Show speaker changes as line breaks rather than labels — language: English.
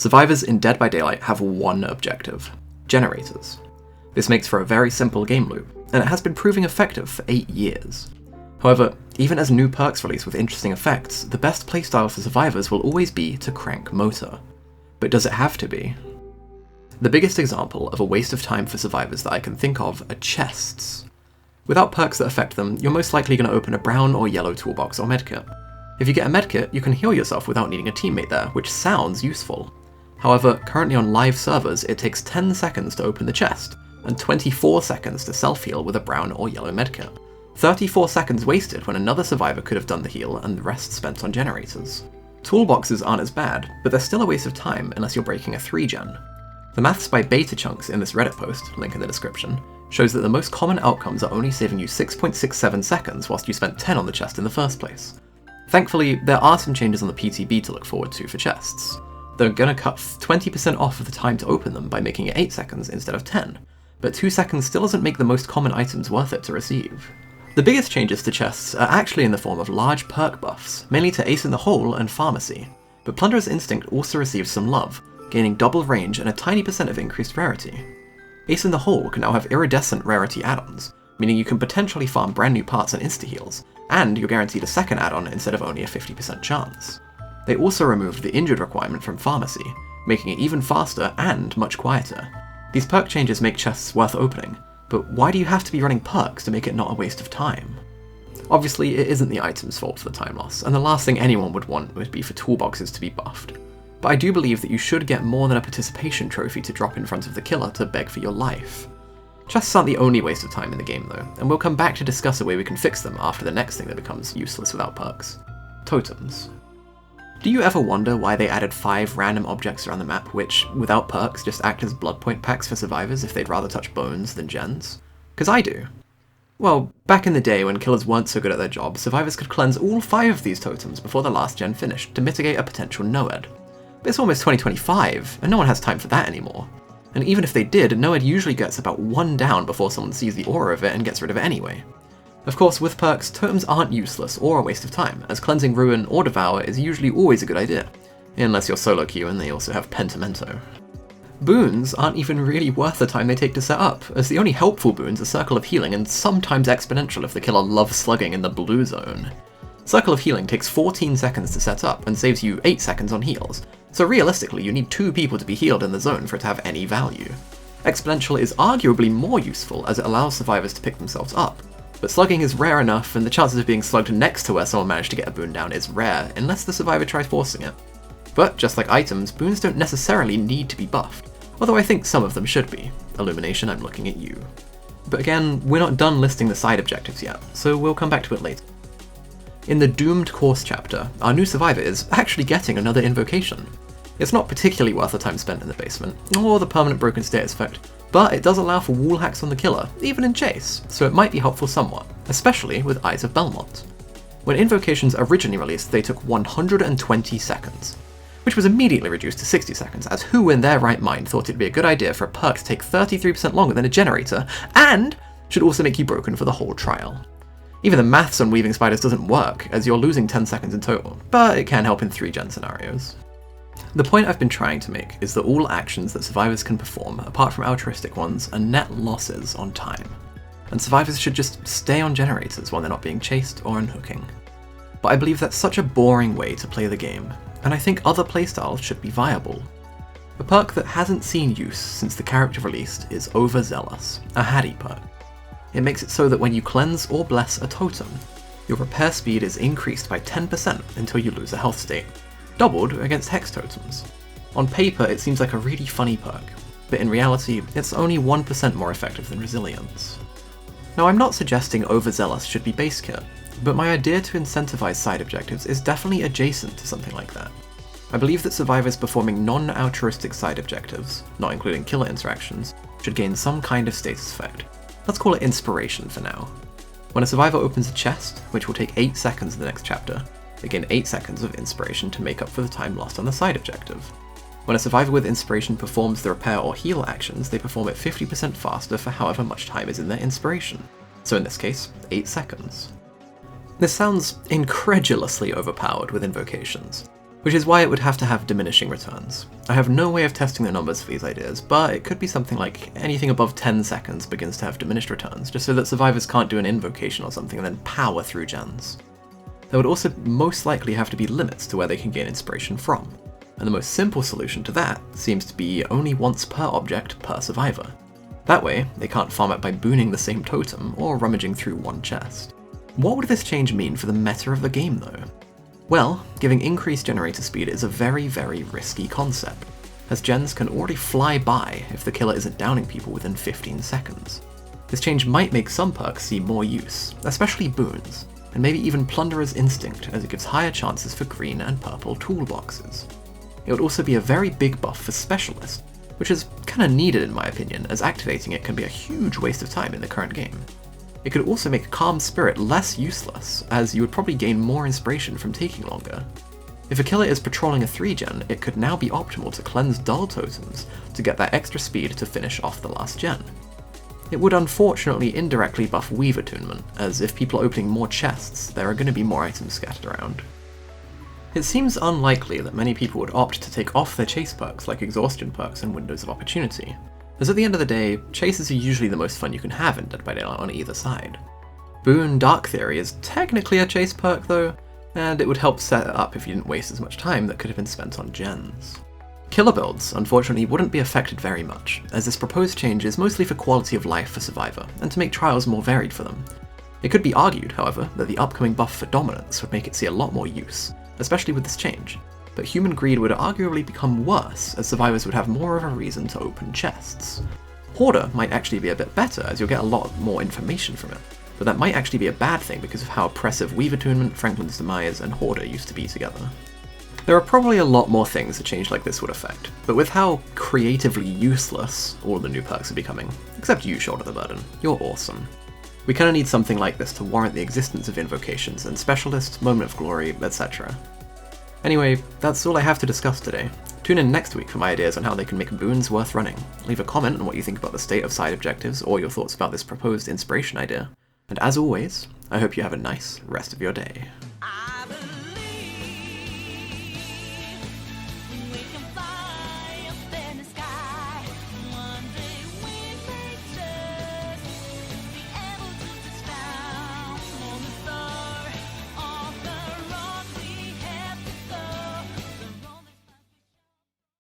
Survivors in Dead by Daylight have one objective: generators. This makes for a very simple game loop, and it has been proving effective for 8 years. However, even as new perks release with interesting effects, the best playstyle for survivors will always be to crank motor. But does it have to be? The biggest example of a waste of time for survivors that I can think of are chests. Without perks that affect them, you're most likely going to open a brown or yellow toolbox or medkit. If you get a medkit, you can heal yourself without needing a teammate there, which sounds useful. However, currently on live servers, it takes 10 seconds to open the chest, and 24 seconds to self-heal with a brown or yellow medkit. 34 seconds wasted when another survivor could have done the heal and the rest spent on generators. Toolboxes aren't as bad, but they're still a waste of time unless you're breaking a 3-gen. The maths by Beta Chunks in this Reddit post, link in the description, shows that the most common outcomes are only saving you 6.67 seconds whilst you spent 10 on the chest in the first place. Thankfully, there are some changes on the PTB to look forward to for chests. They're going to cut 20% off of the time to open them by making it 8 seconds instead of 10, but 2 seconds still doesn't make the most common items worth it to receive. The biggest changes to chests are actually in the form of large perk buffs, mainly to Ace in the Hole and Pharmacy, but Plunderer's Instinct also receives some love, gaining double range and a tiny percent of increased rarity. Ace in the Hole can now have iridescent rarity add-ons, meaning you can potentially farm brand new parts and insta-heals, and you're guaranteed a second add-on instead of only a 50% chance. They also removed the injured requirement from Pharmacy, making it even faster and much quieter. These perk changes make chests worth opening, but why do you have to be running perks to make it not a waste of time? Obviously, it isn't the item's fault for the time loss, and the last thing anyone would want would be for toolboxes to be buffed. But I do believe that you should get more than a participation trophy to drop in front of the killer to beg for your life. Chests aren't the only waste of time in the game though, and we'll come back to discuss a way we can fix them after the next thing that becomes useless without perks: totems. Do you ever wonder why they added 5 random objects around the map which, without perks, just act as bloodpoint packs for survivors if they'd rather touch bones than gens? 'Cause I do. Well, back in the day when killers weren't so good at their job, survivors could cleanse all 5 of these totems before the last gen finished to mitigate a potential no-ed. But it's almost 2025, and no one has time for that anymore. And even if they did, no-ed usually gets about 1 down before someone sees the aura of it and gets rid of it anyway. Of course, with perks, totems aren't useless or a waste of time, as cleansing Ruin or Devour is usually always a good idea, unless you're solo queue and they also have Pentimento. Boons aren't even really worth the time they take to set up, as the only helpful boons are Circle of Healing and sometimes Exponential if the killer loves slugging in the blue zone. Circle of Healing takes 14 seconds to set up and saves you 8 seconds on heals, so realistically you need 2 people to be healed in the zone for it to have any value. Exponential is arguably more useful as it allows survivors to pick themselves up, but slugging is rare enough and the chances of being slugged next to where someone managed to get a boon down is rare unless the survivor tries forcing it. But just like items, boons don't necessarily need to be buffed, although I think some of them should be. Illumination, I'm looking at you. But again, we're not done listing the side objectives yet, so we'll come back to it later. In the Doomed Course chapter, our new survivor is actually getting another invocation. It's not particularly worth the time spent in the basement, or the permanent broken status effect, but it does allow for wall hacks on the killer, even in chase, so it might be helpful somewhat, especially with Eyes of Belmont. When Invocations originally released, they took 120 seconds, which was immediately reduced to 60 seconds, as who in their right mind thought it'd be a good idea for a perk to take 33% longer than a generator, and should also make you broken for the whole trial. Even the maths on weaving spiders doesn't work, as you're losing 10 seconds in total, but it can help in 3-gen scenarios. The point I've been trying to make is that all actions that survivors can perform, apart from altruistic ones, are net losses on time, and survivors should just stay on generators while they're not being chased or unhooking. But I believe that's such a boring way to play the game, and I think other playstyles should be viable. A perk that hasn't seen use since the character released is Overzealous, a Hattie perk. It makes it so that when you cleanse or bless a totem, your repair speed is increased by 10% until you lose a health state, doubled against Hex totems. On paper it seems like a really funny perk, but in reality it's only 1% more effective than Resilience. Now I'm not suggesting Overzealous should be base kit, but my idea to incentivize side objectives is definitely adjacent to something like that. I believe that survivors performing non-altruistic side objectives, not including killer interactions, should gain some kind of status effect. Let's call it Inspiration for now. When a survivor opens a chest, which will take 8 seconds in the next chapter, they gain 8 seconds of Inspiration to make up for the time lost on the side objective. When a survivor with Inspiration performs the repair or heal actions, they perform it 50% faster for however much time is in their Inspiration, so in this case, 8 seconds. This sounds incredulously overpowered with Invocations, which is why it would have to have diminishing returns. I have no way of testing the numbers for these ideas, but it could be something like anything above 10 seconds begins to have diminished returns, just so that survivors can't do an invocation or something and then power through gens. There would also most likely have to be limits to where they can gain inspiration from, and the most simple solution to that seems to be only once per object per survivor. That way, they can't farm it by booning the same totem or rummaging through one chest. What would this change mean for the meta of the game though? Well, giving increased generator speed is a very, very risky concept, as gens can already fly by if the killer isn't downing people within 15 seconds. This change might make some perks see more use, especially Boons, and maybe even Plunderer's Instinct, as it gives higher chances for green and purple toolboxes. It would also be a very big buff for Specialist, which is kinda needed in my opinion, as activating it can be a huge waste of time in the current game. It could also make Calm Spirit less useless, as you would probably gain more inspiration from taking longer. If a killer is patrolling a 3-gen, it could now be optimal to cleanse dull totems to get that extra speed to finish off the last gen. It would unfortunately indirectly buff Weave Attunement, as if people are opening more chests, there are going to be more items scattered around. It seems unlikely that many people would opt to take off their chase perks like exhaustion perks and windows of opportunity, as at the end of the day, chases are usually the most fun you can have in Dead by Daylight on either side. Boon Dark Theory is technically a chase perk though, and it would help set it up if you didn't waste as much time that could have been spent on gens. Killer builds, unfortunately, wouldn't be affected very much, as this proposed change is mostly for quality of life for Survivor, and to make trials more varied for them. It could be argued, however, that the upcoming buff for Dominance would make it see a lot more use, especially with this change, but human greed would arguably become worse, as survivors would have more of a reason to open chests. Hoarder might actually be a bit better, as you'll get a lot more information from it, but that might actually be a bad thing because of how oppressive Weave Attunement, Franklin's Demise, and Hoarder used to be together. There are probably a lot more things a change like this would affect, but with how creatively useless all the new perks are becoming, except you shoulder the burden, you're awesome. We kinda need something like this to warrant the existence of Invocations and Specialist, Moment of Glory, etc. Anyway, that's all I have to discuss today. Tune in next week for my ideas on how they can make Boons worth running. Leave a comment on what you think about the state of side objectives or your thoughts about this proposed inspiration idea. And as always, I hope you have a nice rest of your day.